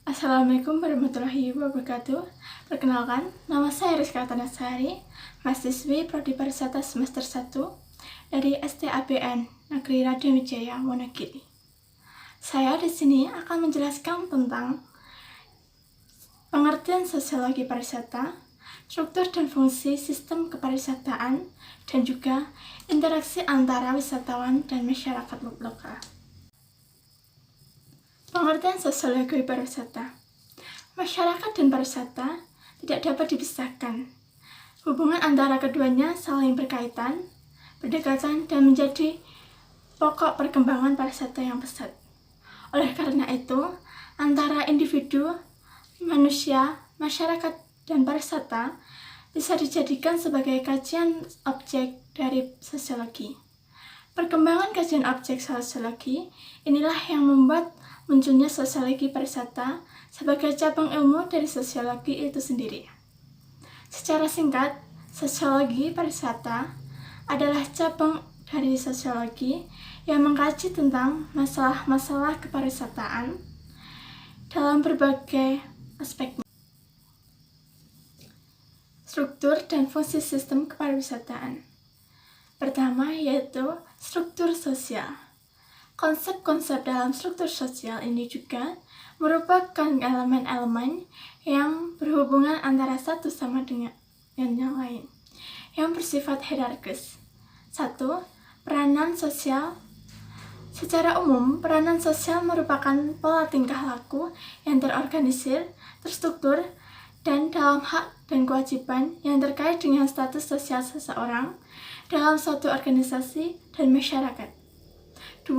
Assalamualaikum warahmatullahi wabarakatuh. Perkenalkan, nama saya Rizka Tanasari, mahasiswi Prodi Pariwisata semester 1 dari STABN Negeri Raden Wijaya, Wonogiri. Saya di sini akan menjelaskan tentang pengertian sosiologi pariwisata, struktur dan fungsi sistem kepariwisataan, dan juga interaksi antara wisatawan dan masyarakat lokal. Pengertian sosiologi pariwisata. Masyarakat dan pariwisata tidak dapat dipisahkan. Hubungan antara keduanya saling berkaitan, berdekatan, dan menjadi pokok perkembangan pariwisata yang pesat. Oleh karena itu, antara individu, manusia, masyarakat, dan pariwisata bisa dijadikan sebagai kajian objek dari sosiologi. Perkembangan kajian objek sosiologi inilah yang membuat munculnya sosiologi pariwisata sebagai cabang ilmu dari sosiologi itu sendiri. Secara singkat, sosiologi pariwisata adalah cabang dari sosiologi yang mengkaji tentang masalah-masalah kepariwisataan dalam berbagai aspeknya. Struktur dan fungsi sistem kepariwisataan. Pertama yaitu struktur sosial. Konsep-konsep dalam struktur sosial ini juga merupakan elemen-elemen yang berhubungan antara satu sama dengan yang lain, yang bersifat hierarkis. 1. Peranan sosial. Secara umum, peranan sosial merupakan pola tingkah laku yang terorganisir, terstruktur, dan dalam hak dan kewajiban yang terkait dengan status sosial seseorang dalam suatu organisasi dan masyarakat. 2.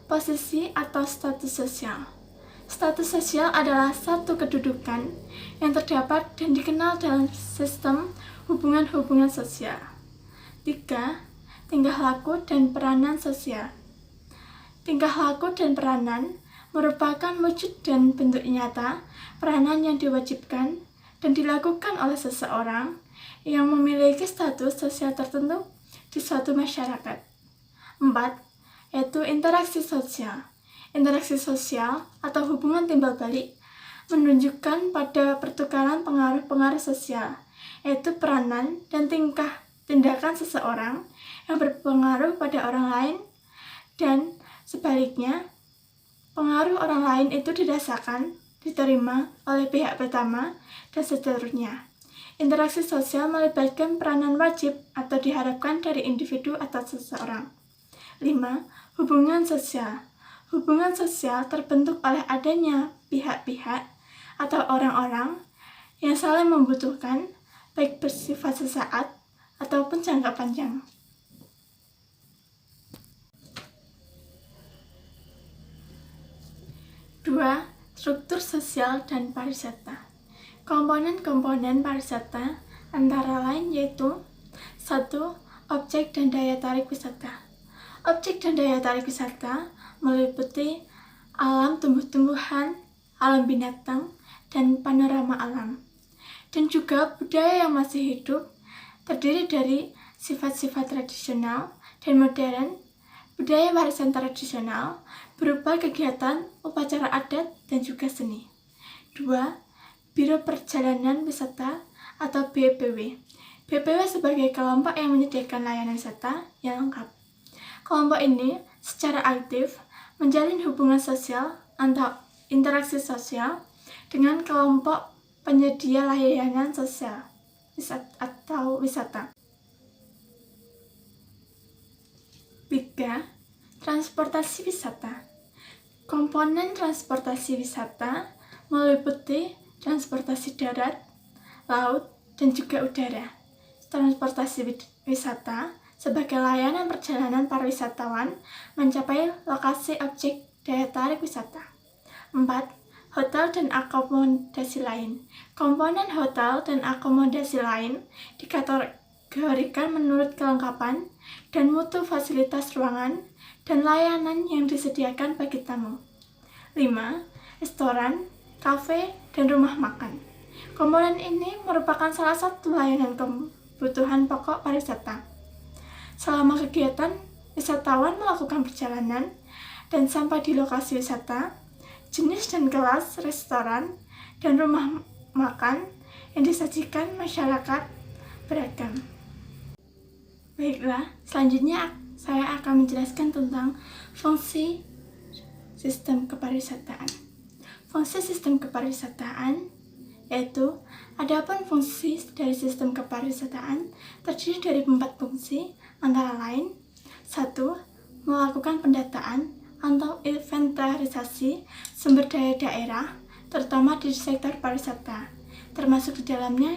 Posisi atau status sosial. Status sosial adalah satu kedudukan yang terdapat dan dikenal dalam sistem hubungan-hubungan sosial. 3. Tingkah laku dan peranan sosial. Tingkah laku dan peranan merupakan wujud dan bentuk nyata peranan yang diwajibkan dan dilakukan oleh seseorang yang memiliki status sosial tertentu di suatu masyarakat. 4. Yaitu interaksi sosial. Interaksi sosial atau hubungan timbal balik menunjukkan pada pertukaran pengaruh-pengaruh sosial, yaitu peranan dan tindakan seseorang yang berpengaruh pada orang lain, dan sebaliknya, pengaruh orang lain itu dirasakan, diterima oleh pihak pertama, dan seterusnya. Interaksi sosial melibatkan peranan wajib atau diharapkan dari individu atau seseorang. 5. Hubungan sosial. Hubungan sosial terbentuk oleh adanya pihak-pihak atau orang-orang yang saling membutuhkan, baik bersifat sesaat ataupun jangka panjang. Dua, struktur sosial dan pariwisata. Komponen-komponen pariwisata antara lain yaitu 1. Objek dan daya tarik wisata. Objek dan daya tarik wisata meliputi alam tumbuh-tumbuhan, alam binatang, dan panorama alam. Dan juga budaya yang masih hidup, terdiri dari sifat-sifat tradisional dan modern. Budaya warisan tradisional berupa kegiatan, upacara adat, dan juga seni. 2. Biro Perjalanan Wisata atau BPW. BPW sebagai kelompok yang menyediakan layanan wisata yang lengkap. Kelompok ini secara aktif menjalin hubungan sosial atau interaksi sosial dengan kelompok penyedia layanan sosial atau wisata. 3. Transportasi wisata. Komponen transportasi wisata meliputi transportasi darat, laut, dan juga udara. Transportasi wisata sebagai layanan perjalanan para wisatawan mencapai lokasi objek daya tarik wisata. 4. Hotel dan akomodasi lain. Komponen hotel dan akomodasi lain dikategorikan menurut kelengkapan dan mutu fasilitas ruangan dan layanan yang disediakan bagi tamu. 5. Restoran, kafe, dan rumah makan. Komponen ini merupakan salah satu layanan kebutuhan pokok pariwisata. Selama kegiatan, wisatawan melakukan perjalanan dan sampai di lokasi wisata, jenis dan kelas restoran dan rumah makan yang disajikan masyarakat beragam. Baiklah, selanjutnya saya akan menjelaskan tentang fungsi sistem kepariwisataan. Fungsi sistem kepariwisataan yaitu adapun fungsi dari sistem kepariwisataan terdiri dari 4 fungsi, antara lain 1. Melakukan pendataan atau inventarisasi sumber daya daerah, terutama di sektor pariwisata, termasuk di dalamnya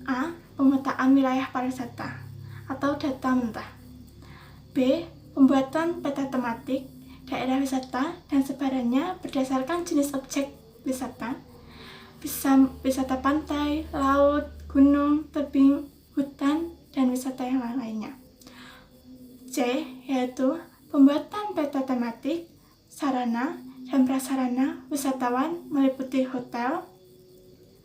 A. Pemetaan wilayah pariwisata atau data mentah. B. Pembuatan peta tematik daerah wisata dan sebarannya berdasarkan jenis objek wisata, bisa wisata pantai, laut, gunung, tebing, hutan, dan wisata yang lainnya. C. Yaitu pembuatan peta tematik, sarana, dan prasarana wisatawan meliputi hotel,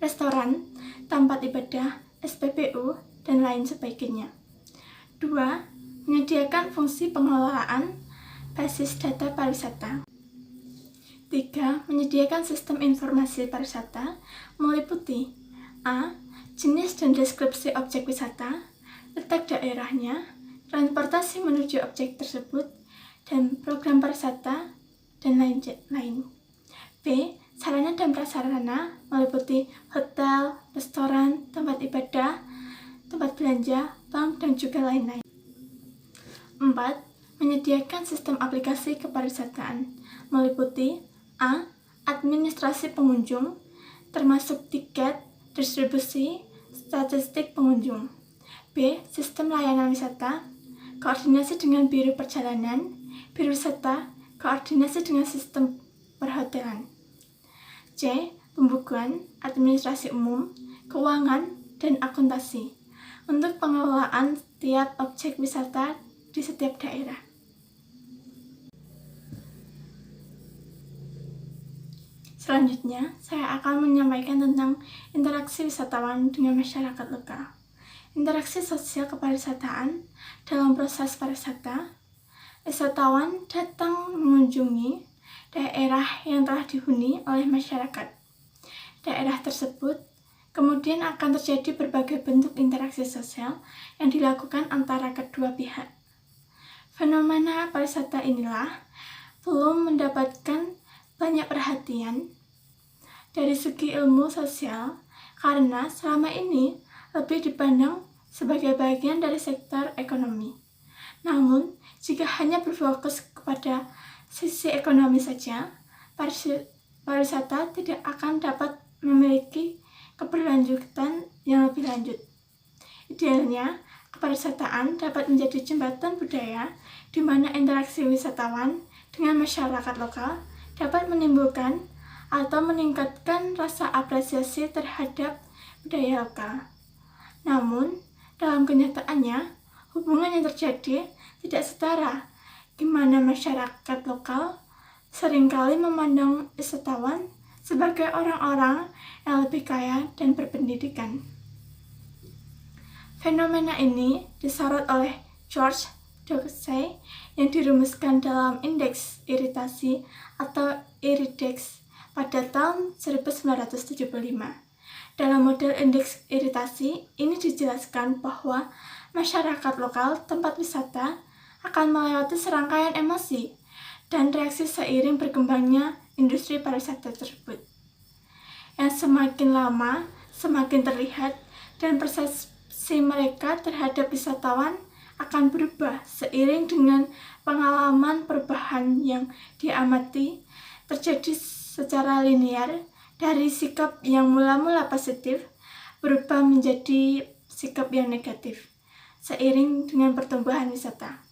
restoran, tempat ibadah, SPBU, dan lain sebagainya. 2. Menyediakan fungsi pengelolaan basis data pariwisata. 3. Menyediakan sistem informasi pariwisata meliputi A. Jenis dan deskripsi objek wisata, letak daerahnya, transportasi menuju objek tersebut, dan program pariwisata, dan lain-lain. B. Sarana dan prasarana meliputi hotel, restoran, tempat ibadah, tempat belanja, bank, dan juga lain-lain. 4. Menyediakan sistem aplikasi kepariwisataan meliputi A. Administrasi pengunjung, termasuk tiket, distribusi, statistik pengunjung. B. Sistem layanan wisata, koordinasi dengan biro perjalanan, biro wisata, koordinasi dengan sistem perhotelan. C. Pembukuan, administrasi umum, keuangan, dan akuntansi untuk pengelolaan setiap objek wisata di setiap daerah. Selanjutnya, saya akan menyampaikan tentang interaksi wisatawan dengan masyarakat lokal. Interaksi sosial kepariwisataan dalam proses pariwisata, wisatawan datang mengunjungi daerah yang telah dihuni oleh masyarakat. Daerah tersebut kemudian akan terjadi berbagai bentuk interaksi sosial yang dilakukan antara kedua pihak. Fenomena pariwisata inilah belum mendapatkan banyak perhatian dari segi ilmu sosial karena selama ini lebih dipandang sebagai bagian dari sektor ekonomi. Namun, jika hanya berfokus kepada sisi ekonomi saja, pariwisata tidak akan dapat memiliki keberlanjutan yang lebih lanjut. Idealnya, kepariwisataan dapat menjadi jembatan budaya di mana interaksi wisatawan dengan masyarakat lokal dapat menimbulkan atau meningkatkan rasa apresiasi terhadap budaya lokal. Namun, dalam kenyataannya, hubungan yang terjadi tidak setara, di mana masyarakat lokal seringkali memandang wisatawan sebagai orang-orang yang lebih kaya dan berpendidikan. Fenomena ini disorot oleh George Dorsey yang dirumuskan dalam Indeks Iritasi atau IRIDEX pada tahun 1975. Dalam model indeks iritasi, ini dijelaskan bahwa masyarakat lokal tempat wisata akan melewati serangkaian emosi dan reaksi seiring berkembangnya industri pariwisata tersebut, yang semakin lama semakin terlihat dan persepsi mereka terhadap wisatawan akan berubah seiring dengan pengalaman perubahan yang diamati terjadi secara linear dari sikap yang mula-mula positif berubah menjadi sikap yang negatif seiring dengan pertumbuhan wisata.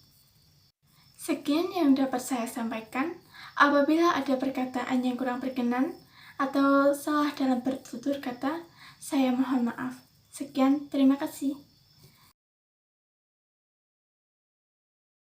Sekian yang dapat saya sampaikan. Apabila ada perkataan yang kurang berkenan atau salah dalam bertutur kata, saya mohon maaf. Sekian, terima kasih.